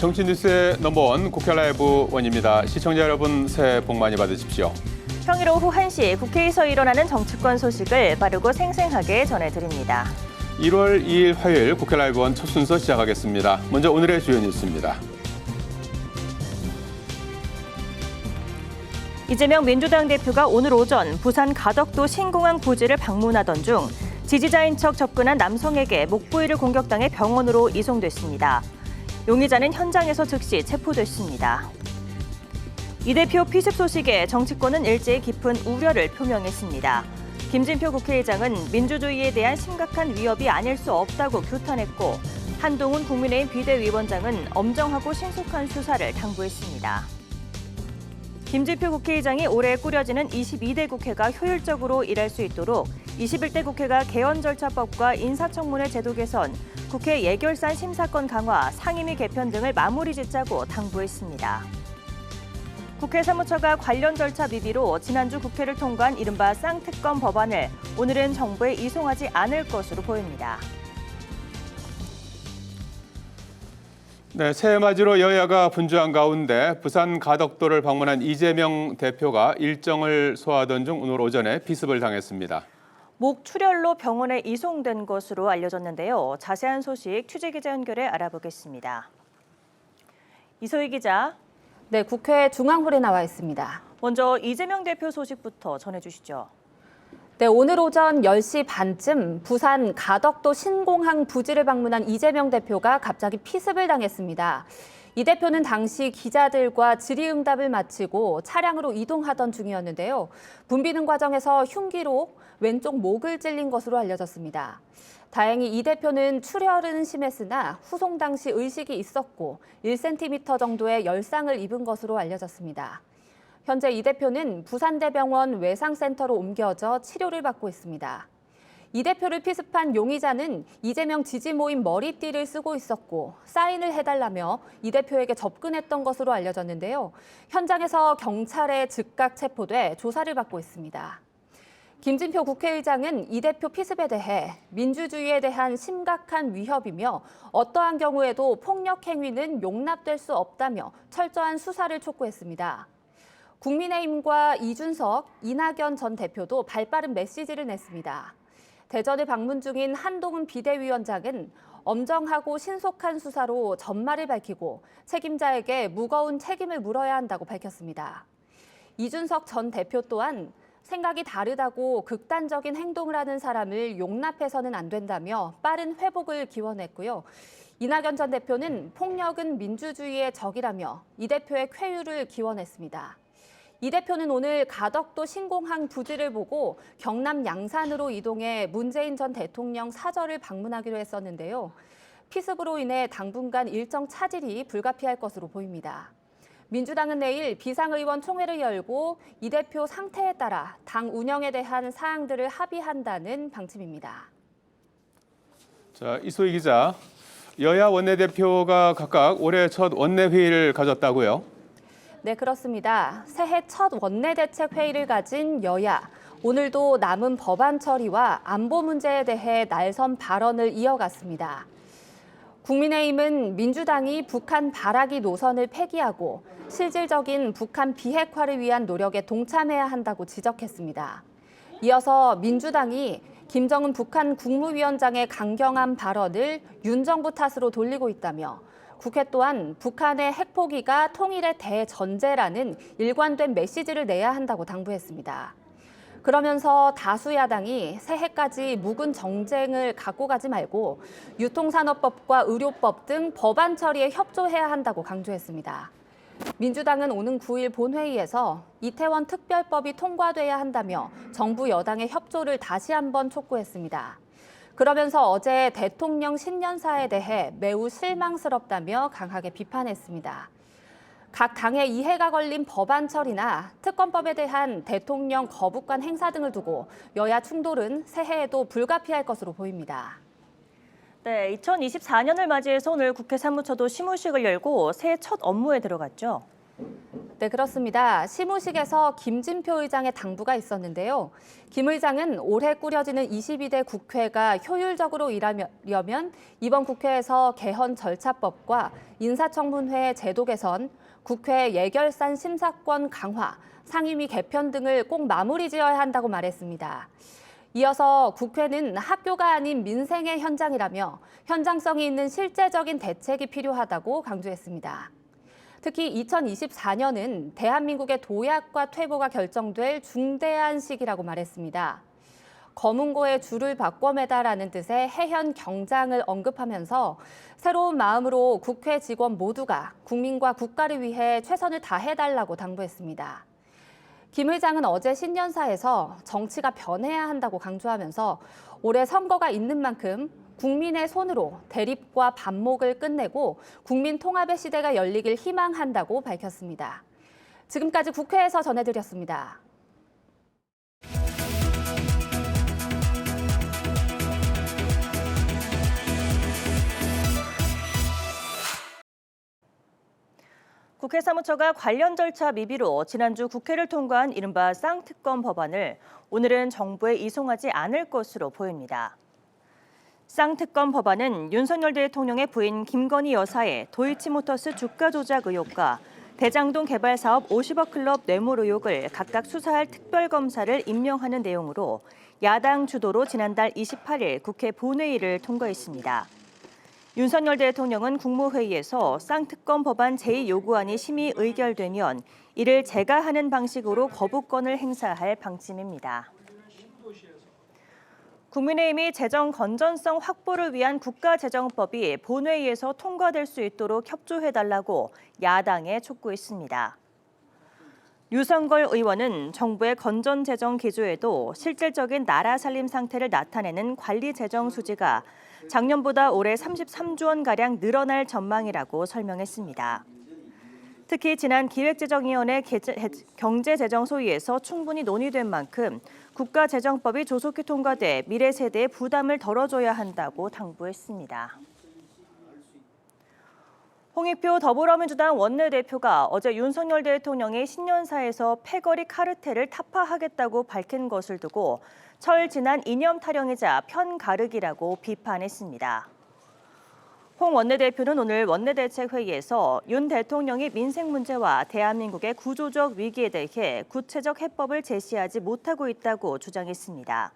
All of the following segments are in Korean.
정치 뉴스의 넘버원 국회 라이브 원입니다. 시청자 여러분 새해 복 많이 받으십시오. 평일 오후 1시 국회에서 일어나는 정치권 소식을 빠르고 생생하게 전해드립니다. 1월 2일 화요일 국회 라이브 원 첫 순서 시작하겠습니다. 먼저 오늘의 주요 뉴스입니다. 이재명 민주당 대표가 오늘 오전 부산 가덕도 신공항 부지를 방문하던 중 지지자인 척 접근한 남성에게 목 부위를 공격당해 병원으로 이송됐습니다. 용의자는 현장에서 즉시 체포됐습니다. 이 대표 피습 소식에 정치권은 일제히 깊은 우려를 표명했습니다. 김진표 국회의장은 민주주의에 대한 심각한 위협이 아닐 수 없다고 규탄했고, 한동훈 국민의힘 비대위원장은 엄정하고 신속한 수사를 당부했습니다. 김진표 국회의장이 올해 꾸려지는 22대 국회가 효율적으로 일할 수 있도록 21대 국회가 개헌절차법과 인사청문회 제도 개선, 국회 예결산 심사권 강화, 상임위 개편 등을 마무리 짓자고 당부했습니다. 국회 사무처가 관련 절차 미비로 지난주 국회를 통과한 이른바 쌍특검 법안을 오늘은 정부에 이송하지 않을 것으로 보입니다. 네, 새해 맞이로 여야가 분주한 가운데 부산 가덕도를 방문한 이재명 대표가 일정을 소화하던 중 오늘 오전에 피습을 당했습니다. 목 출혈로 병원에 이송된 것으로 알려졌는데요. 자세한 소식 취재기자 연결해 알아보겠습니다. 이소희 기자. 네, 국회 중앙홀에 나와 있습니다. 먼저 이재명 대표 소식부터 전해주시죠. 네, 오늘 오전 10시 반쯤 부산 가덕도 신공항 부지를 방문한 이재명 대표가 갑자기 피습을 당했습니다. 이 대표는 당시 기자들과 질의응답을 마치고 차량으로 이동하던 중이었는데요. 붐비는 과정에서 흉기로 왼쪽 목을 찔린 것으로 알려졌습니다. 다행히 이 대표는 출혈은 심했으나 후송 당시 의식이 있었고 1cm 정도의 열상을 입은 것으로 알려졌습니다. 현재 이 대표는 부산대병원 외상센터로 옮겨져 치료를 받고 있습니다. 이 대표를 피습한 용의자는 이재명 지지 모임 머리띠를 쓰고 있었고 사인을 해달라며 이 대표에게 접근했던 것으로 알려졌는데요. 현장에서 경찰에 즉각 체포돼 조사를 받고 있습니다. 김진표 국회의장은 이 대표 피습에 대해 민주주의에 대한 심각한 위협이며 어떠한 경우에도 폭력 행위는 용납될 수 없다며 철저한 수사를 촉구했습니다. 국민의힘과 이준석, 이낙연 전 대표도 발빠른 메시지를 냈습니다. 대전을 방문 중인 한동훈 비대위원장은 엄정하고 신속한 수사로 전말을 밝히고 책임자에게 무거운 책임을 물어야 한다고 밝혔습니다. 이준석 전 대표 또한 생각이 다르다고 극단적인 행동을 하는 사람을 용납해서는 안 된다며 빠른 회복을 기원했고요. 이낙연 전 대표는 폭력은 민주주의의 적이라며 이 대표의 쾌유를 기원했습니다. 이 대표는 오늘 가덕도 신공항 부지를 보고 경남 양산으로 이동해 문재인 전 대통령 사저를 방문하기로 했었는데요. 피습으로 인해 당분간 일정 차질이 불가피할 것으로 보입니다. 민주당은 내일 비상의원 총회를 열고 이 대표 상태에 따라 당 운영에 대한 사항들을 합의한다는 방침입니다. 자, 이소희 기자, 여야 원내대표가 각각 올해 첫 원내회의를 가졌다고요? 네, 그렇습니다. 새해 첫 원내대책회의를 가진 여야. 오늘도 남은 법안 처리와 안보 문제에 대해 날선 발언을 이어갔습니다. 국민의힘은 민주당이 북한 발악이 노선을 폐기하고 실질적인 북한 비핵화를 위한 노력에 동참해야 한다고 지적했습니다. 이어서 민주당이 김정은 북한 국무위원장의 강경한 발언을 윤 정부 탓으로 돌리고 있다며 국회 또한 북한의 핵포기가 통일의 대전제라는 일관된 메시지를 내야 한다고 당부했습니다. 그러면서 다수 야당이 새해까지 묵은 정쟁을 갖고 가지 말고 유통산업법과 의료법 등 법안 처리에 협조해야 한다고 강조했습니다. 민주당은 오는 9일 본회의에서 이태원 특별법이 통과돼야 한다며 정부 여당의 협조를 다시 한번 촉구했습니다. 그러면서 어제 대통령 신년사에 대해 매우 실망스럽다며 강하게 비판했습니다. 각 당의 이해가 걸린 법안 처리나 특검법에 대한 대통령 거부권 행사 등을 두고 여야 충돌은 새해에도 불가피할 것으로 보입니다. 네, 2024년을 맞이해서 오늘 국회 사무처도 시무식을 열고 새해 첫 업무에 들어갔죠. 네, 그렇습니다. 시무식에서 김진표 의장의 당부가 있었는데요. 김 의장은 올해 꾸려지는 22대 국회가 효율적으로 일하려면 이번 국회에서 개헌 절차법과 인사청문회 제도 개선, 국회 예결산 심사권 강화, 상임위 개편 등을 꼭 마무리 지어야 한다고 말했습니다. 이어서 국회는 학교가 아닌 민생의 현장이라며 현장성이 있는 실제적인 대책이 필요하다고 강조했습니다. 특히 2024년은 대한민국의 도약과 퇴보가 결정될 중대한 시기라고 말했습니다. 검은고에 줄을 바꿔 매다라는 뜻의 해현 경장을 언급하면서 새로운 마음으로 국회 직원 모두가 국민과 국가를 위해 최선을 다해달라고 당부했습니다. 김 의장은 어제 신년사에서 정치가 변해야 한다고 강조하면서 올해 선거가 있는 만큼 국민의 손으로 대립과 반목을 끝내고 국민 통합의 시대가 열리길 희망한다고 밝혔습니다. 지금까지 국회에서 전해드렸습니다. 국회 사무처가 관련 절차 미비로 지난주 국회를 통과한 이른바 쌍특검 법안을 오늘은 정부에 이송하지 않을 것으로 보입니다. 쌍특검 법안은 윤석열 대통령의 부인 김건희 여사의 도이치모터스 주가 조작 의혹과 대장동 개발 사업 50억 클럽 뇌물 의혹을 각각 수사할 특별검사를 임명하는 내용으로 야당 주도로 지난달 28일 국회 본회의를 통과했습니다. 윤석열 대통령은 국무회의에서 쌍특검 법안 제2요구안이 심의 의결되면 이를 제가하는 방식으로 거부권을 행사할 방침입니다. 국민의힘이 재정 건전성 확보를 위한 국가재정법이 본회의에서 통과될 수 있도록 협조해달라고 야당에 촉구했습니다. 유성걸 의원은 정부의 건전재정 기조에도 실질적인 나라 살림 상태를 나타내는 관리재정 수지가 작년보다 올해 33조 원가량 늘어날 전망이라고 설명했습니다. 특히 지난 기획재정위원회 경제재정 소위에서 충분히 논의된 만큼 국가재정법이 조속히 통과돼 미래 세대의 부담을 덜어줘야 한다고 당부했습니다. 홍익표 더불어민주당 원내대표가 어제 윤석열 대통령이 신년사에서 패거리 카르텔을 타파하겠다고 밝힌 것을 두고 철지난 이념 타령이자 편가르기라고 비판했습니다. 홍 원내대표는 오늘 원내대책회의에서 윤 대통령이 민생 문제와 대한민국의 구조적 위기에 대해 구체적 해법을 제시하지 못하고 있다고 주장했습니다.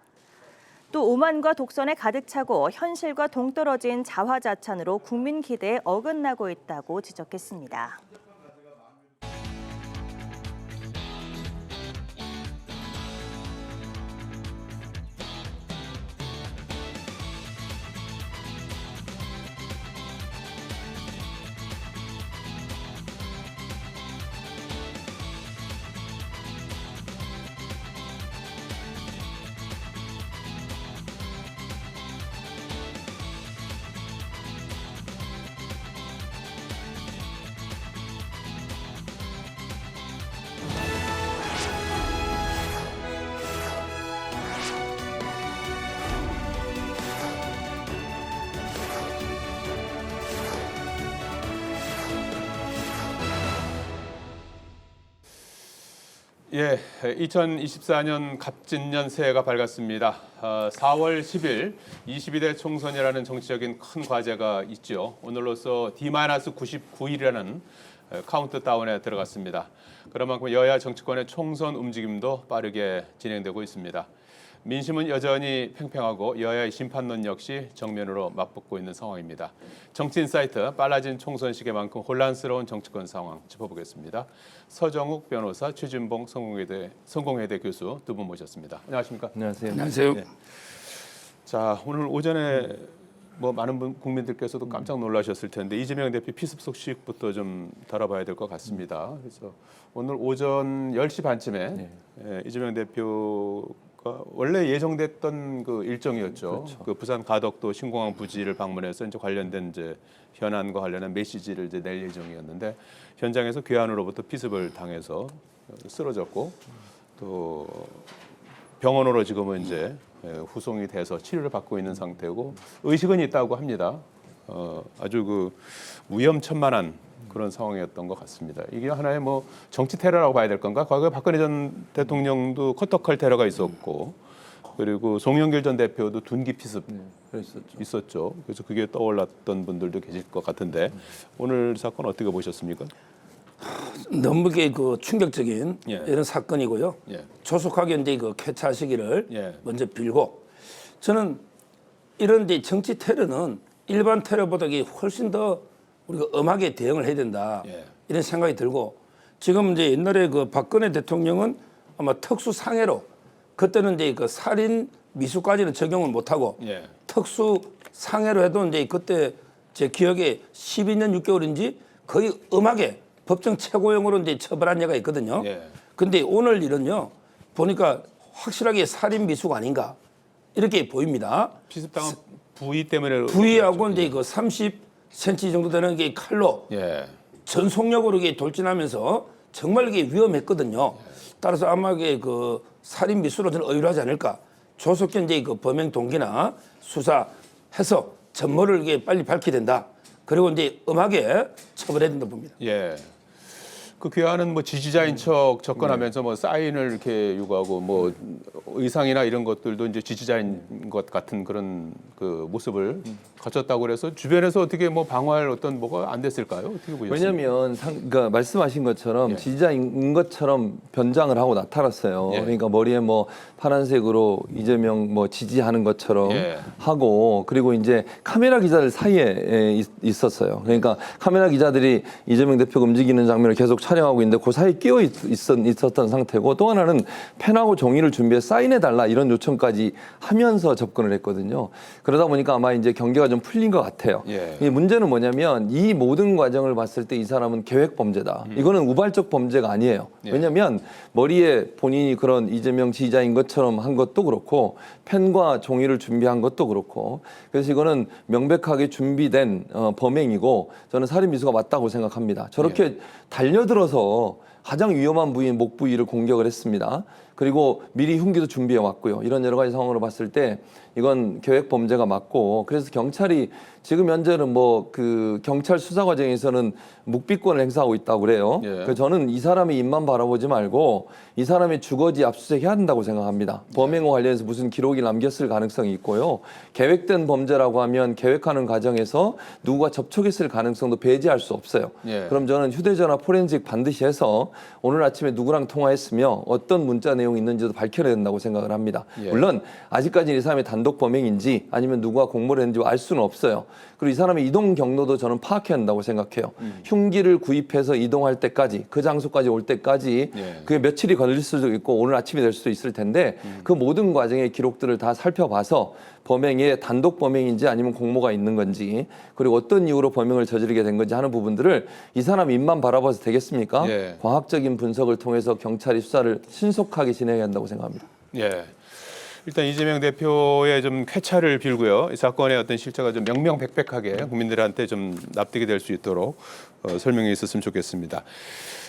또 오만과 독선에 가득 차고 현실과 동떨어진 자화자찬으로 국민 기대에 어긋나고 있다고 지적했습니다. 예, 2024년 갑진년 새해가 밝았습니다. 4월 10일 22대 총선이라는 정치적인 큰 과제가 있죠. 오늘로써 D-99일이라는 카운트다운에 들어갔습니다. 그런 만큼 여야 정치권의 총선 움직임도 빠르게 진행되고 있습니다. 민심은 여전히 팽팽하고 여야의 심판론 역시 정면으로 맞붙고 있는 상황입니다. 정치인사이트 빨라진 총선 시기만큼 혼란스러운 정치권 상황 짚어보겠습니다. 서정욱 변호사, 최진봉 성공회대 교수 두 분 모셨습니다. 안녕하십니까? 안녕하세요. 안녕하세요. 네. 자, 오늘 오전에 많은 국민들께서도 깜짝 놀라셨을 텐데 이재명 대표 피습 소식부터 좀 다뤄봐야 될 것 같습니다. 그래서 오늘 오전 10시 반쯤에 이재명 대표 원래 예정됐던 그 일정이었죠. 그렇죠. 그 부산 가덕도 신공항 부지를 방문해서 이제 관련된 이제 현안과 관련한 메시지를 이제 낼 예정이었는데 현장에서 괴한으로부터 피습을 당해서 쓰러졌고 또 병원으로 지금은 이제 후송이 돼서 치료를 받고 있는 상태고 의식은 있다고 합니다. 아주 그 위험천만한 그런 상황이었던 것 같습니다. 이게 하나의 뭐 정치 테러라고 봐야 될 건가? 과거에 박근혜 전 대통령도 커터칼 테러가 있었고 그리고 송영길 전 대표도 둔기 피습 있었죠. 그래서 그게 떠올랐던 분들도 계실 것 같은데 오늘 사건 어떻게 보셨습니까? 너무 그 충격적인 예. 이런 사건이고요. 예. 조속하게 이제 그 쾌차하시기를 예. 먼저 빌고 저는 이런 이제 정치 테러는 일반 테러보다 이게 훨씬 더 우리가 엄하게 대응을 해야 된다. 예. 이런 생각이 들고 지금 이제 옛날에 그 박근혜 대통령은 아마 특수 상해로 그때는 이제 그 살인 미수까지는 적용을 못하고 예. 특수 상해로 해도 이제 그때 제 기억에 12년 6개월인지 거의 엄하게 법정 최고형으로 이제 처벌한 예가 있거든요. 예. 근데 오늘 일은요 보니까 확실하게 살인 미수가 아닌가 이렇게 보입니다. 피습당한 부위 때문에 부위하고 이제 그 30cm 정도 되는 게 칼로 예. 전속력으로 이게 돌진하면서 정말 이게 위험했거든요. 따라서 아마 이게 그 살인 미수로 저는 의율하지 않을까. 조속히 이제 그 범행 동기나 수사해서 전모를 이게 빨리 밝혀야 된다. 그리고 이제 엄하게 처벌해야 된다 봅니다. 예. 그 귀하는 뭐 지지자인 척 접근하면서 뭐 사인을 이렇게 요구하고 뭐 의상이나 이런 것들도 이제 지지자인 것 같은 그런 그 모습을 갖췄다고 그래서 주변에서 어떻게 뭐 방어할 어떤 뭐가 안 됐을까요? 어떻게 보셨어요? 왜냐하면 그러니까 말씀하신 것처럼 예. 지지자인 것처럼 변장을 하고 나타났어요. 예. 그러니까 머리에 뭐 파란색으로 이재명 뭐 지지하는 것처럼 예. 하고 그리고 이제 카메라 기자들 사이에 있었어요. 그러니까 카메라 기자들이 이재명 대표가 움직이는 장면을 계속 촬영하고 있는데 그 사이에 끼어 있었던 상태고 또 하나는 펜하고 종이를 준비해 사인해달라 이런 요청까지 하면서 접근을 했거든요. 그러다 보니까 아마 이제 경계가 좀 풀린 것 같아요. 예. 이 문제는 뭐냐면 이 모든 과정을 봤을 때 이 사람은 계획 범죄다. 이거는 우발적 범죄가 아니에요. 예. 왜냐하면 머리에 본인이 그런 이재명 지지자인 것처럼 한 것도 그렇고 펜과 종이를 준비한 것도 그렇고 그래서 이거는 명백하게 준비된 범행이고 저는 살인 미수가 맞다고 생각합니다. 저렇게 달려들어서 가장 위험한 부위인 목 부위를 공격을 했습니다. 그리고 미리 흉기도 준비해 왔고요. 이런 여러 가지 상황으로 봤을 때 이건 계획 범죄가 맞고 그래서 경찰이 지금 현재는 뭐 그 경찰 수사 과정에서는 묵비권을 행사하고 있다고 그래요. 예. 그래서 저는 이 사람의 입만 바라보지 말고 이 사람의 주거지 압수수색해야 한다고 생각합니다. 범행과 관련해서 무슨 기록이 남겼을 가능성이 있고요. 계획된 범죄라고 하면 계획하는 과정에서 누구가 접촉했을 가능성도 배제할 수 없어요. 예. 그럼 저는 휴대전화 포렌식 반드시 해서 오늘 아침에 누구랑 통화했으며 어떤 문자 내용이 있는지도 밝혀야 된다고 생각을 합니다. 예. 물론 아직까지는 이 사람이 단독 범행인지 아니면 누가 공모를 했는지 알 수는 없어요. 그리고 이 사람의 이동 경로도 저는 파악해야 한다고 생각해요. 흉기를 구입해서 이동할 때까지 그 장소까지 올 때까지 예. 그게 며칠이 걸릴 수도 있고 오늘 아침이 될 수도 있을 텐데 그 모든 과정의 기록들을 다 살펴봐서 범행에 단독 범행인지 아니면 공모가 있는 건지 그리고 어떤 이유로 범행을 저지르게 된 건지 하는 부분들을 이 사람 입만 바라봐서 되겠습니까? 예. 과학적인 분석을 통해서 경찰이 수사를 신속하게 진행해야 한다고 생각합니다. 예. 일단 이재명 대표의 좀 쾌차를 빌고요. 이 사건의 어떤 실체가 좀 명명백백하게 국민들한테 좀 납득이 될 수 있도록 설명이 있었으면 좋겠습니다.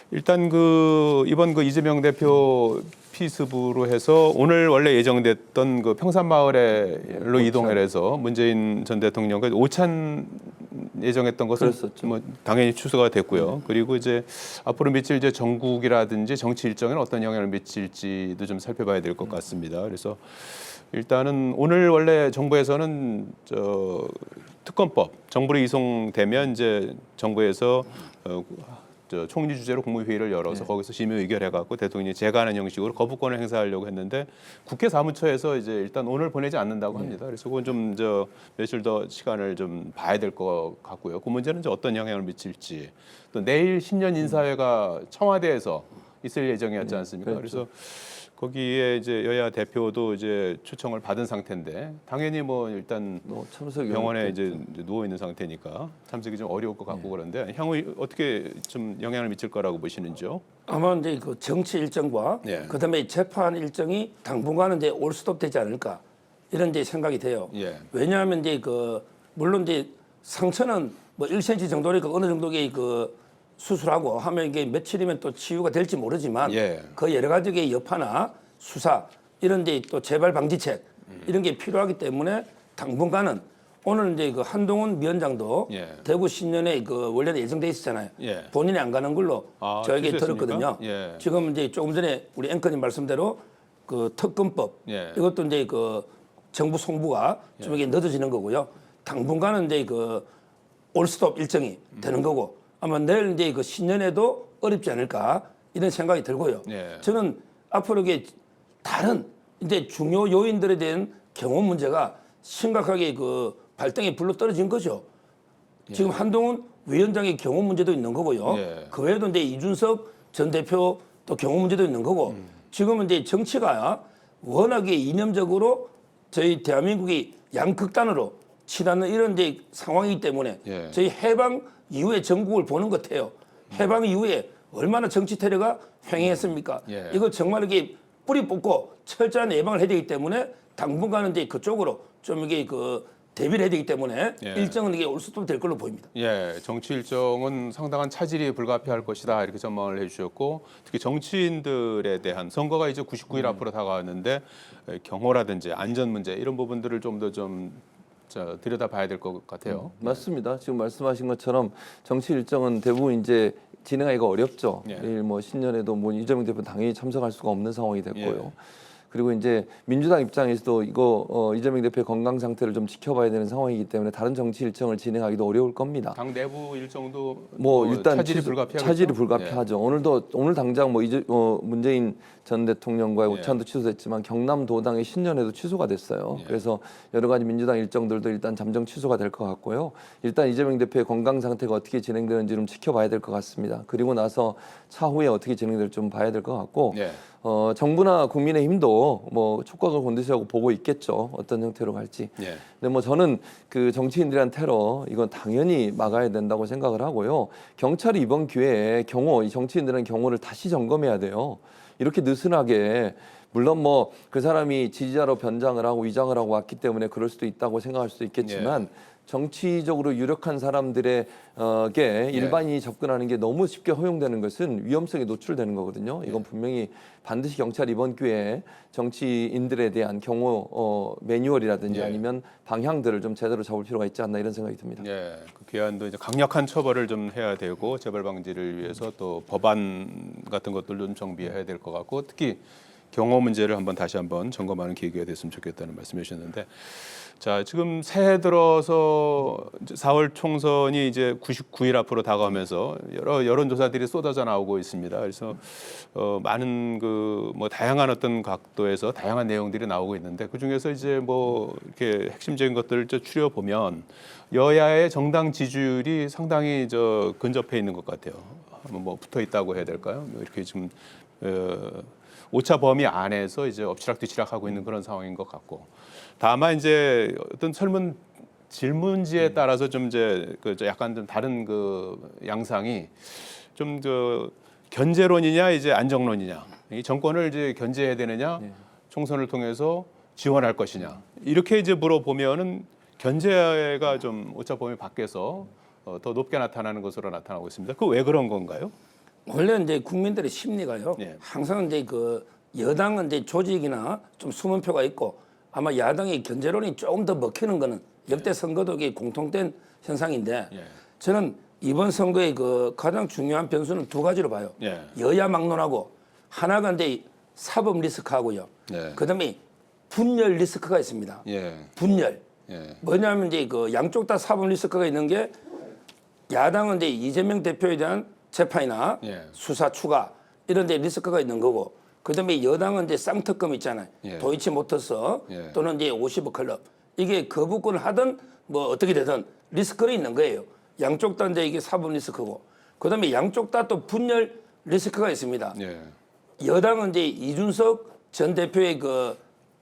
일단 그 이번 그 이재명 대표 피습으로 해서 오늘 원래 예정됐던 그 평산마을로 이동을 해서 문재인 전 대통령과 오찬 예정했던 것은 그랬었죠. 뭐 당연히 취소가 됐고요. 그리고 이제 앞으로 미칠 이제 전국이라든지 정치 일정에는 어떤 영향을 미칠지도 좀 살펴봐야 될 것 같습니다. 그래서 일단은 오늘 원래 정부에서는 특검법 정부로 이송되면 이제 정부에서 총리 주재로 국무회의를 열어서 거기서 심의 의결해갖고 대통령이 제가하는 형식으로 거부권을 행사하려고 했는데 국회 사무처에서 이제 일단 오늘 보내지 않는다고 합니다. 그래서 그건 좀 며칠 더 시간을 좀 봐야 될 것 같고요. 그 문제는 이제 어떤 영향을 미칠지 또 내일 신년 인사회가 청와대에서 있을 예정이었지 않습니까? 그래서 거기에 이제 여야 대표도 이제 초청을 받은 상태인데 당연히 뭐 일단 참석이 병원에 이제 누워 있는 상태니까 참석이 좀 어려울 것 같고 그런데 향후 어떻게 좀 영향을 미칠 거라고 보시는지요? 아마 이제 그 정치 일정과 예. 그다음에 재판 일정이 당분간은 이제 올 수도 되지 않을까 이런 이제 생각이 돼요. 예. 왜냐하면 이제 그 물론 이제 상처는 뭐 1cm 정도니까 어느 정도의 그 수술하고 하면 이게 며칠이면 또 치유가 될지 모르지만 예. 그 여러 가지의 여파나 수사 이런 데 또 재발 방지책 이런 게 필요하기 때문에 당분간은 오늘 이제 그 한동훈 위원장도 예. 대구 신년에 그 원래는 예정돼 있었잖아요. 예. 본인이 안 가는 걸로 저에게 취소했습니까? 들었거든요. 예. 지금 이제 조금 전에 우리 앵커님 말씀대로 그 특검법 예. 이것도 이제 그 정부 송부가 좀 이게 늦어지는 거고요. 당분간은 이제 그 올스톱 일정이 되는 거고 아마 내일 이제 그 신년에도 어렵지 않을까 이런 생각이 들고요. 예. 저는 앞으로 이게 다른 이제 중요 요인들에 대한 경호 문제가 심각하게 그 발등에 불러 떨어진 거죠. 지금 한동훈 위원장의 경호 문제도 있는 거고요. 예. 그 외에도 이제 이준석 전 대표 또 경호 문제도 있는 거고 지금은 이제 정치가 워낙에 이념적으로 저희 대한민국이 양극단으로 치닫는 이런 이제 상황이기 때문에 예. 저희 해방 이후의 전국을 보는 것 같아요. 해방 이후에 얼마나 정치 테러가 횡행했습니까? 예. 이거 정말 이게 뿌리 뽑고 철저한 예방을 해야 되기 때문에 당분간은 이제 그쪽으로 좀 이게 그 대비를 해야 되기 때문에 예. 일정은 이게 올 수도 될 걸로 보입니다. 예, 정치 일정은 상당한 차질이 불가피할 것이다 이렇게 전망을 해주셨고 특히 정치인들에 대한 선거가 이제 99일 앞으로 다가왔는데 경호라든지 안전 문제 이런 부분들을 좀 더 좀 들여다봐야 될 것 같아요. 맞습니다. 지금 말씀하신 것처럼 정치 일정은 대부분 이제 진행하기가 어렵죠. 예. 내일 뭐 신년에도 뭐 이재명 대표 당연히 참석할 수가 없는 상황이 됐고요. 예. 그리고 이제 민주당 입장에서도 이거 이재명 대표의 건강 상태를 좀 지켜봐야 되는 상황이기 때문에 다른 정치 일정을 진행하기도 어려울 겁니다. 당 내부 일정도 뭐 일단 차질이 취소- 불가피하겠죠. 차질이 불가피하죠. 오늘 당장 뭐 이제 문재인 전 대통령과의 예. 오찬도 취소됐지만 경남도당의 신년회도 취소가 됐어요. 예. 그래서 여러 가지 민주당 일정들도 일단 잠정 취소가 될 것 같고요. 일단 이재명 대표의 건강 상태가 어떻게 진행되는지 좀 지켜봐야 될 것 같습니다. 그리고 나서 차후에 어떻게 진행될지 좀 봐야 될 것 같고 예. 정부나 국민의힘도 뭐 촉각을 곤두세우고 보고 있겠죠. 어떤 형태로 갈지. 예. 근데 뭐 저는 그 정치인들한 테러 이건 당연히 막아야 된다고 생각을 하고요. 경찰이 이번 기회에 이 정치인들은 경호를 다시 점검해야 돼요. 이렇게 느슨하게 물론 뭐 그 사람이 지지자로 변장을 하고 위장을 하고 왔기 때문에 그럴 수도 있다고 생각할 수도 있겠지만 정치적으로 유력한 사람들에게 일반인이 접근하는 게 너무 쉽게 허용되는 것은 위험성에 노출되는 거거든요. 이건 분명히 반드시 경찰이 이번 기회에 정치인들에 대한 경호 매뉴얼이라든지 예. 아니면 방향들을 좀 제대로 잡을 필요가 있지 않나 이런 생각이 듭니다. 예, 그 기한도 이제 강력한 처벌을 좀 해야 되고 재발 방지를 위해서 또 법안 같은 것들도 좀 정비해야 될 것 같고 특히 경호 문제를 다시 한번 점검하는 계기가 됐으면 좋겠다는 말씀해 주셨는데 자 지금 새해 들어서 이제 4월 총선이 이제 99일 앞으로 다가오면서 여러 여론조사들이 쏟아져 나오고 있습니다. 그래서 많은 그 뭐 다양한 어떤 각도에서 다양한 내용들이 나오고 있는데 그 중에서 이제 뭐 이렇게 핵심적인 것들을 추려 보면 여야의 정당 지지율이 상당히 근접해 있는 것 같아요. 뭐 붙어 있다고 해야 될까요? 뭐 이렇게 지금 오차 범위 안에서 이제 엎치락뒤치락 하고 있는 그런 상황인 것 같고 다만 이제 어떤 질문지에 따라서 좀 이제 약간 좀 다른 그 양상이 좀 견제론이냐 이제 안정론이냐 이 정권을 이제 견제해야 되느냐 총선을 통해서 지원할 것이냐 이렇게 이제 물어보면은 견제가 좀 오차 범위 밖에서 더 높게 나타나는 것으로 나타나고 있습니다. 그 왜 그런 건가요? 원래 이제 국민들의 심리가요. 예. 항상 이제 그 여당은 이제 조직이나 좀 숨은 표가 있고 아마 야당의 견제론이 조금 더 먹히는 거는 역대 선거도 이게 공통된 현상인데 예. 저는 이번 선거의 그 가장 중요한 변수는 두 가지로 봐요. 예. 여야 막론하고 하나가 이제 사법 리스크하고요. 예. 그다음에 분열 리스크가 있습니다. 예. 분열. 예. 뭐냐면 이제 그 양쪽 다 사법 리스크가 있는 게 야당은 이제 이재명 대표에 대한 재판이나 예. 수사 추가 이런 데 리스크가 있는 거고 그다음에 여당은 이제 쌍특검 있잖아요. 예. 도이치모터스 예. 또는 이제 50억 클럽 이게 거부권을 하든 뭐 어떻게 되든 리스크가 있는 거예요. 양쪽 다 이제 이게 사법 리스크고 그다음에 양쪽 다 또 분열 리스크가 있습니다. 예. 여당은 이제 이준석 전 대표의 그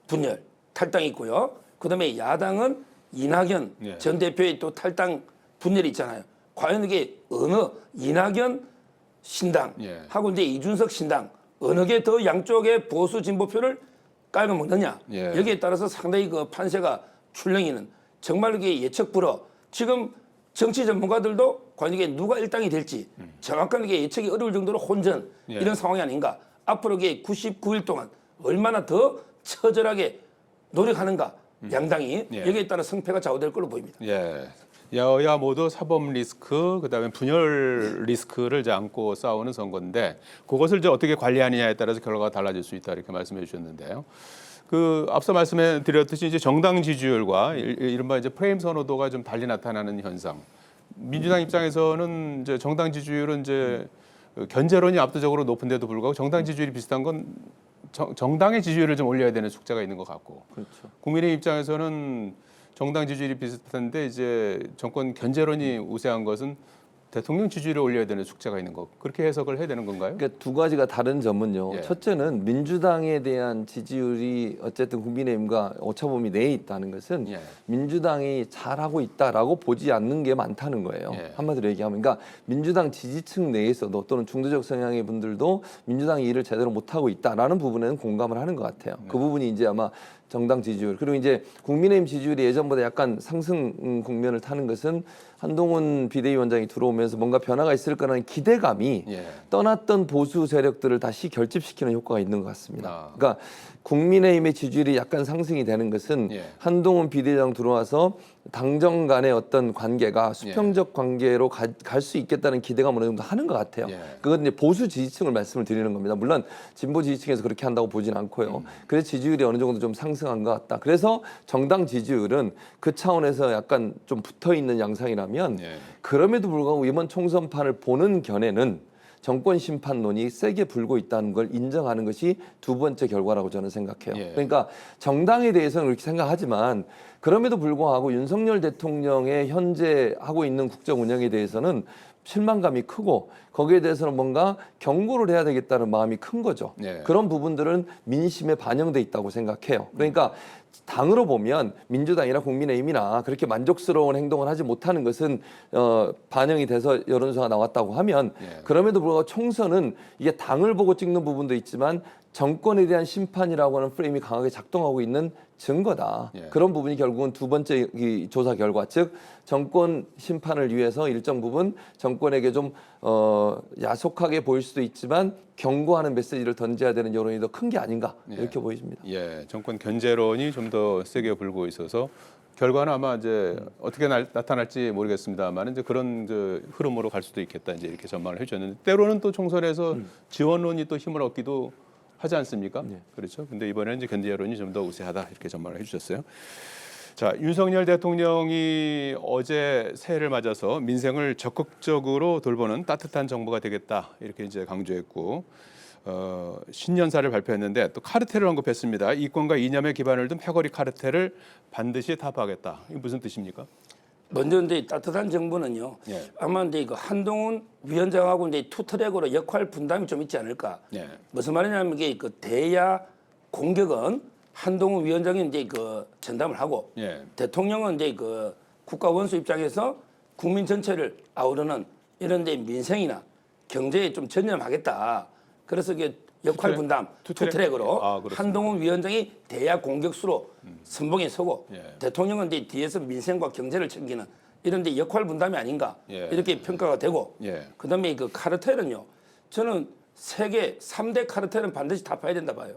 분열 탈당이 있고요. 그다음에 야당은 이낙연 예. 전 대표의 또 탈당 분열이 있잖아요. 과연 이게 어느 이낙연 신당 예. 하고 이제 이준석 신당 어느 게 더 양쪽의 보수 진보표를 깔아먹느냐 예. 여기에 따라서 상당히 그 판세가 출렁이는 정말 이게 예측 불허. 지금 정치 전문가들도 과연 이게 누가 일당이 될지 정확한 이게 예측이 어려울 정도로 혼전 예. 이런 상황이 아닌가. 앞으로 이게 99일 동안 얼마나 더 처절하게 노력하는가 양당이 예. 여기에 따라 승패가 좌우될 걸로 보입니다. 예. 여야 모두 사법 리스크, 그다음에 분열 리스크를 이제 안고 싸우는 선거인데 그것을 이제 어떻게 관리하느냐에 따라서 결과가 달라질 수 있다 이렇게 말씀해 주셨는데요. 그 앞서 말씀해 드렸듯이 이제 정당 지지율과 이른바 이제 프레임 선호도가 좀 달리 나타나는 현상. 민주당 입장에서는 이제 정당 지지율은 이제 견제론이 압도적으로 높은데도 불구하고 정당 지지율이 비슷한 건 정당의 지지율을 좀 올려야 되는 숙제가 있는 것 같고. 그렇죠. 국민의 입장에서는 정당 지지율이 비슷한데 이제 정권 견제론이 우세한 것은 대통령 지지율을 올려야 되는 숙제가 있는 거. 그렇게 해석을 해야 되는 건가요? 그러니까 두 가지가 다른 점은요. 예. 첫째는 민주당에 대한 지지율이 어쨌든 국민의힘과 오차범위 내에 있다는 것은 예. 민주당이 잘하고 있다라고 보지 않는 게 많다는 거예요. 예. 한마디로 얘기하면, 그러니까 민주당 지지층 내에서도 또는 중도적 성향의 분들도 민주당이 일을 제대로 못하고 있다라는 부분에는 공감을 하는 것 같아요. 그 부분이 이제 아마 정당 지지율, 그리고 이제 국민의힘 지지율이 예전보다 약간 상승 국면을 타는 것은 한동훈 비대위원장이 들어오면서 뭔가 변화가 있을 거라는 기대감이 예. 떠났던 보수 세력들을 다시 결집시키는 효과가 있는 것 같습니다. 아. 그러니까 국민의힘의 지지율이 약간 상승이 되는 것은 예. 한동훈 비대위원장 들어와서 당정 간의 어떤 관계가 수평적 관계로 갈 수 있겠다는 기대감을 어느 정도 하는 것 같아요. 예. 그건 이제 보수 지지층을 말씀을 드리는 겁니다. 물론 진보 지지층에서 그렇게 한다고 보진 않고요. 그래서 지지율이 어느 정도 좀 상승한 것 같다. 그래서 정당 지지율은 그 차원에서 약간 좀 붙어 있는 양상이라면 예. 그럼에도 불구하고 이번 총선판을 보는 견해는 정권 심판론이 세게 불고 있다는 걸 인정하는 것이 두 번째 결과라고 저는 생각해요. 예. 그러니까 정당에 대해서는 그렇게 생각하지만 그럼에도 불구하고 윤석열 대통령의 현재 하고 있는 국정 운영에 대해서는 실망감이 크고 거기에 대해서는 뭔가 경고를 해야 되겠다는 마음이 큰 거죠. 예. 그런 부분들은 민심에 반영돼 있다고 생각해요. 그러니까 당으로 보면 민주당이나 국민의힘이나 그렇게 만족스러운 행동을 하지 못하는 것은 반영이 돼서 여론조사가 나왔다고 하면 예. 그럼에도 불구하고 총선은 이게 당을 보고 찍는 부분도 있지만 정권에 대한 심판이라고 하는 프레임이 강하게 작동하고 있는 증거다. 예. 그런 부분이 결국은 두 번째 이 조사 결과, 즉 정권 심판을 위해서 일정 부분 정권에게 좀 야속하게 보일 수도 있지만 경고하는 메시지를 던져야 되는 여론이 더 큰 게 아닌가 이렇게 보여집니다. 예, 정권 견제론이 좀 더 세게 불고 있어서 결과는 아마 이제 어떻게 나타날지 모르겠습니다만 이제 그런 이제 흐름으로 갈 수도 있겠다 이제 이렇게 전망을 해주셨는데 때로는 또 총선에서 지원론이 또 힘을 얻기도 하지 않습니까? 네. 그렇죠. 근데 이번에는 이제 견제론이 좀 더 우세하다 이렇게 전망을 해주셨어요. 자, 윤석열 대통령이 어제 새해를 맞아서 민생을 적극적으로 돌보는 따뜻한 정부가 되겠다 이렇게 이제 강조했고 신년사를 발표했는데 또 카르텔을 언급했습니다. 이권과 이념에 기반을 둔 패거리 카르텔을 반드시 타파하겠다. 이게 무슨 뜻입니까? 먼저 이제 따뜻한 정부는요. 예. 아마 이제 그 한동훈 위원장하고 이제 투트랙으로 역할 분담이 좀 있지 않을까. 예. 무슨 말이냐면 이게 그 대야 공격은 한동훈 위원장이 이제 그 전담을 하고 예. 대통령은 이제 그 국가 원수 입장에서 국민 전체를 아우르는 이런 데 민생이나 경제에 좀 전념하겠다. 그래서 이게 역할 투트랙? 분담 투트랙? 투트랙으로 아, 그렇습니다. 한동훈 위원장이 대야 공격수로 선봉에 서고 예. 대통령은 이제 뒤에서 민생과 경제를 챙기는 이런 데 역할 분담이 아닌가 예. 이렇게 평가가 되고 예. 그다음에 그 카르텔은요. 저는 세계 3대 카르텔은 반드시 타파해야 된다 봐요.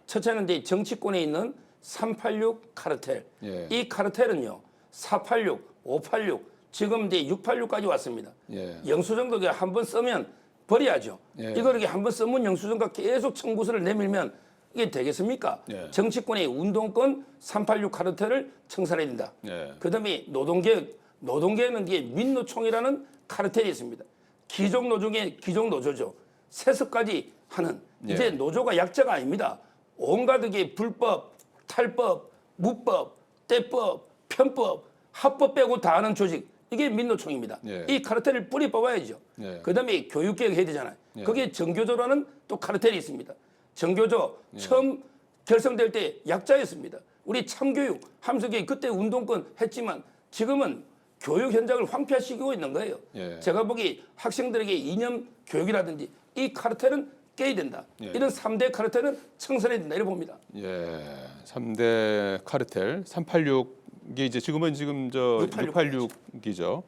첫째는 이제 정치권에 있는 386 카르텔. 예. 이 카르텔은요. 486, 586, 지금 이제 686까지 왔습니다. 예. 영수증도 한번 쓰면 버려야죠. 예. 이걸 이렇게 한번 써본 영수증과 계속 청구서를 내밀면 이게 되겠습니까? 예. 정치권의 운동권 386 카르텔을 청산해야 된다. 예. 그다음에 노동계는 이게 민노총이라는 카르텔이 있습니다. 기종 노조의 기종 노조죠. 세습까지 하는 이제 예. 노조가 약자가 아닙니다. 온갖 게 불법, 탈법, 무법, 떼법, 편법, 합법 빼고 다 하는 조직 이게 민노총입니다. 예. 이 카르텔을 뿌리 뽑아야죠. 예. 그다음에 교육개혁 해야 되잖아요. 예. 거기에 정교조라는 또 카르텔이 있습니다. 정교조 예. 처음 결성될 때 약자였습니다. 우리 참교육 함석이 그때 운동권 했지만 지금은 교육 현장을 황폐화시키고 있는 거예요. 예. 제가 보기 학생들에게 이념 교육이라든지 이 카르텔은 깨야 된다. 예. 이런 3대 카르텔은 청산해야 된다 이렇게 봅니다. 예, 3대 카르텔 386이 이제 지금은 저 686이죠.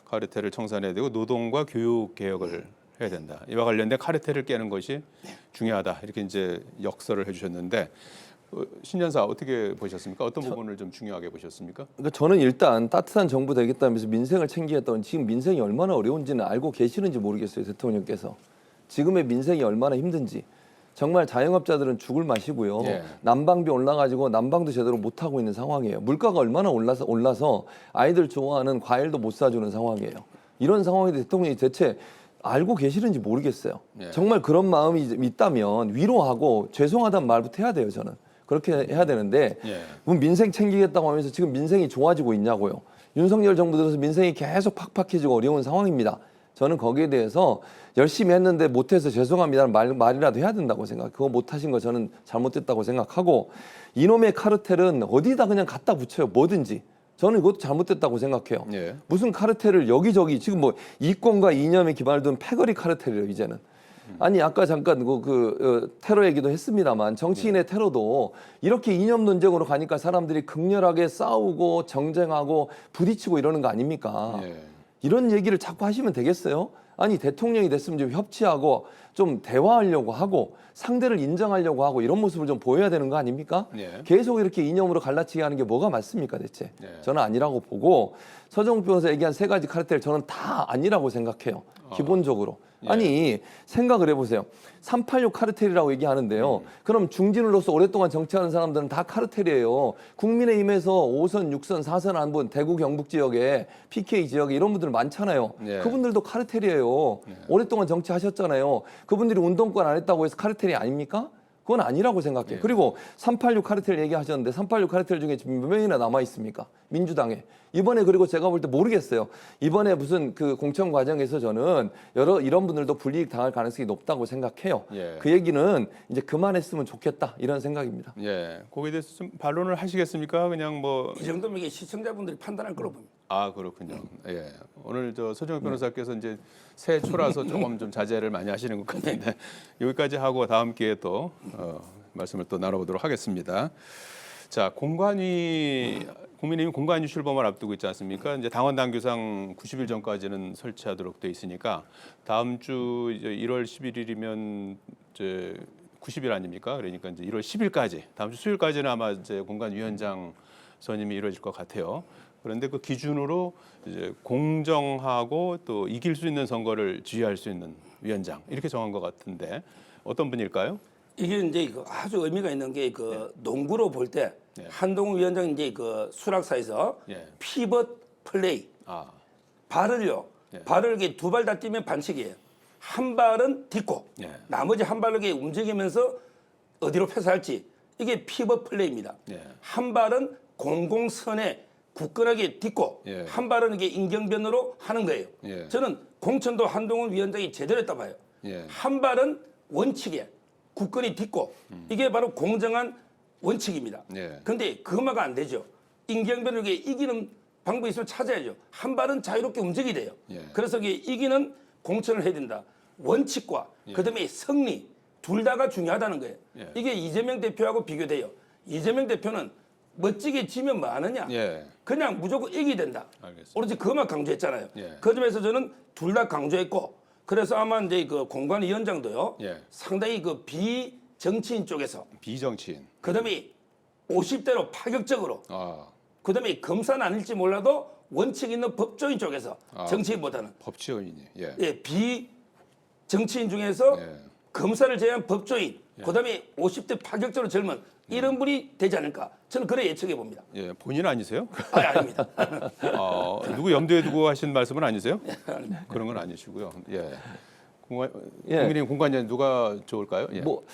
카르텔을 청산해야 되고 노동과 교육 개혁을 해야 된다. 이와 관련된 카르텔을 깨는 것이 중요하다. 이렇게 이제 역설을 해주셨는데 신년사 어떻게 보셨습니까? 어떤 부분을 좀 중요하게 보셨습니까? 그러니까 저는 일단 따뜻한 정부 되겠다면서 민생을 챙기겠다는 지금 민생이 얼마나 어려운지는 알고 계시는지 모르겠어요. 대통령께서. 지금의 민생이 얼마나 힘든지. 정말 자영업자들은 죽을 맛이고요. 예. 난방비 올라가지고 난방도 제대로 못 하고 있는 상황이에요. 물가가 얼마나 올라서 아이들 좋아하는 과일도 못 사주는 상황이에요. 이런 상황에 대통령이 대체 알고 계시는지 모르겠어요. 예. 정말 그런 마음이 있다면 위로하고 죄송하다는 말부터 해야 돼요. 저는 그렇게 해야 되는데 예. 뭐 민생 챙기겠다고 하면서 지금 민생이 좋아지고 있냐고요. 윤석열 정부 들어서 민생이 계속 팍팍해지고 어려운 상황입니다. 저는 거기에 대해서 열심히 했는데 못해서 죄송합니다는 말이라도 해야 된다고 생각해요. 그거 못하신 거 저는 잘못됐다고 생각하고 이놈의 카르텔은 어디다 그냥 갖다 붙여요. 뭐든지. 저는 이것도 잘못됐다고 생각해요. 예. 무슨 카르텔을 여기저기 지금 뭐 이권과 이념에 기반을 둔 패거리 카르텔이에요. 이제는. 아니 아까 잠깐 테러 얘기도 했습니다만 정치인의 테러도 이렇게 이념 논쟁으로 가니까 사람들이 극렬하게 싸우고 정쟁하고 부딪히고 이러는 거 아닙니까? 예. 이런 얘기를 자꾸 하시면 되겠어요? 아니 대통령이 됐으면 좀 협치하고 좀 대화하려고 하고 상대를 인정하려고 하고 이런 모습을 좀 보여야 되는 거 아닙니까? 예. 계속 이렇게 이념으로 갈라치게 하는 게 뭐가 맞습니까 대체? 예. 저는 아니라고 보고 서정욱 변호사 얘기한 세 가지 카르텔 저는 다 아니라고 생각해요. 기본적으로. 예. 아니 생각을 해보세요. 386 카르텔이라고 얘기하는데요. 그럼 중진으로서 오랫동안 정치하는 사람들은 다 카르텔이에요. 국민의힘에서 5선, 6선, 4선 한 분, 대구 경북 지역에 PK 지역에 이런 분들 많잖아요. 예. 그분들도 카르텔이에요. 오랫동안 정치하셨잖아요. 그분들이 운동권 안 했다고 해서 카르텔이 아닙니까? 그건 아니라고 생각해요. 그리고 386 카르텔 얘기하셨는데 386 카르텔 중에 지금 몇 명이나 남아 있습니까? 민주당에. 이번에 그리고 제가 볼 때 모르겠어요. 이번에 무슨 그 공천 과정에서 저는 이런 분들도 불이익 당할 가능성이 높다고 생각해요. 예. 그 얘기는 이제 그만했으면 좋겠다 이런 생각입니다. 예. 거기에 대해서 좀 반론을 하시겠습니까? 그냥 뭐 이 정도면 이게 시청자분들이 판단할 거로 봅니다. 아 그렇군요. 예. 오늘 저 서정욱 변호사께서 이제 새해 초라서 조금 좀 자제를 많이 하시는 것 같은데 여기까지 하고 다음 기회에 또 말씀을 또 나눠보도록 하겠습니다. 자, 국민의힘 공관위 출범을 앞두고 있지 않습니까? 이제 당원 당규상 90일 전까지는 설치하도록 돼 있으니까 다음 주 이제 1월 11일이면 이제 90일 아닙니까? 그러니까 이제 1월 10일까지 다음 주 수요일까지는 아마 이제 공관위원장 선임이 이루어질 것 같아요. 그런데 그 기준으로 이제 공정하고 또 이길 수 있는 선거를 지휘할 수 있는 위원장 이렇게 정한 것 같은데 어떤 분일까요? 이게 이제 그 아주 의미가 있는 게 그 농구로 볼 때 예. 한동훈 위원장 이제 그 수락사에서 예. 피벗 플레이 아, 발을요. 예. 발을 이렇게 두 발 다 뛰면 반칙이에요. 한 발은 딛고 예. 나머지 한 발을 이렇게 움직이면서 어디로 패스할지 이게 피벗 플레이입니다. 예. 한 발은 공공선에 굳건하게 딛고 예. 한 발은 이게 인경변으로 하는 거예요. 예. 저는 공천도 한동훈 위원장이 제대로 했다 봐요. 예. 한 발은 원칙에 굳건히 딛고 이게 바로 공정한 원칙입니다. 예. 그런데 그것만가 안 되죠. 인경변을 이렇게 이기는 방법이 있으면 찾아야죠. 한 발은 자유롭게 움직여야 돼요. 예. 그래서 이게 이기는 공천을 해야 된다. 원칙과 그다음에 승리 둘 다가 중요하다는 거예요. 예. 이게 이재명 대표하고 비교돼요. 이재명 대표는 멋지게 지면 뭐 하느냐. 예. 그냥 무조건 이기야 된다. 알겠습니다. 오로지 그것만 강조했잖아요. 예. 그 점에서 저는 둘 다 강조했고 그래서 아마 이제 그 공관위원장도요. 예. 상당히 그 비정치인 쪽에서 비정치인. 그다음에 50대로 파격적으로 아, 그다음에 검사는 아닐지 몰라도 원칙 있는 법조인 쪽에서 아. 정치인보다는 법치의원이. 예. 예, 비정치인 중에서 예. 검사를 제외한 법조인 그다음에 50대 파격적으로 젊은 이런 분이 되지 않을까 저는 그래 예측해 봅니다. 예. 본인 아니세요? 아닙니다. 누구 염두에 두고 하신 말씀은 아니세요? 그런 건 아니시고요. 예. 예. 국민의힘 공관위원 누가 좋을까요? 예. 뭐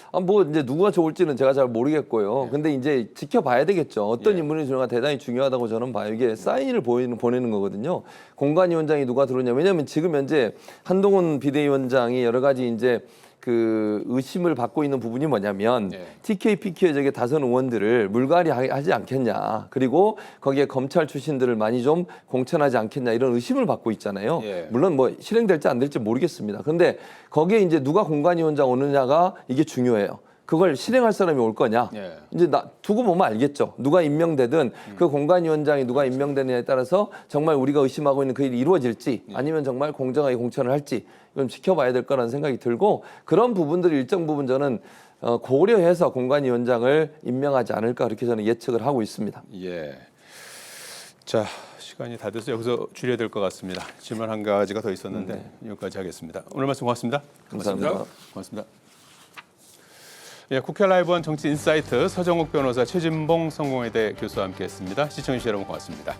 이제 누가 좋을지는 제가 잘 모르겠고요. 근데 이제 지켜봐야 되겠죠. 어떤 예. 인물이 들어가 대단히 중요하다고 저는 봐요. 이게 사인을 보내는 거거든요. 공관위원장이 누가 들어오냐. 왜냐하면 지금 현재 한동훈 비대위원장이 여러 가지 이제 그 의심을 받고 있는 부분이 뭐냐면 예. TK, PK 적의 다선 의원들을 물갈이 하지 않겠냐. 그리고 거기에 검찰 출신들을 많이 좀 공천하지 않겠냐 이런 의심을 받고 있잖아요. 예. 물론 뭐 실행될지 안 될지 모르겠습니다. 그런데 거기에 이제 누가 공관위원장 오느냐가 이게 중요해요. 그걸 실행할 사람이 올 거냐. 예. 이제 두고 보면 알겠죠. 누가 임명되든 그 공관위원장이 누가 임명되느냐에 따라서 정말 우리가 의심하고 있는 그 일이 이루어질지 아니면 정말 공정하게 공천을 할지 이건 지켜봐야 될 거라는 생각이 들고 그런 부분들이 일정 부분 저는 고려해서 공관위원장을 임명하지 않을까 그렇게 저는 예측을 하고 있습니다. 예. 자, 시간이 다 돼서 여기서 줄여야 될 것 같습니다. 질문 한 가지가 더 있었는데 여기까지 하겠습니다. 오늘 말씀 고맙습니다. 감사합니다. 고맙습니다. 예, 국회 라이브원 정치 인사이트 서정욱 변호사, 최진봉 성공회대 교수와 함께했습니다. 시청해주신 여러분 고맙습니다.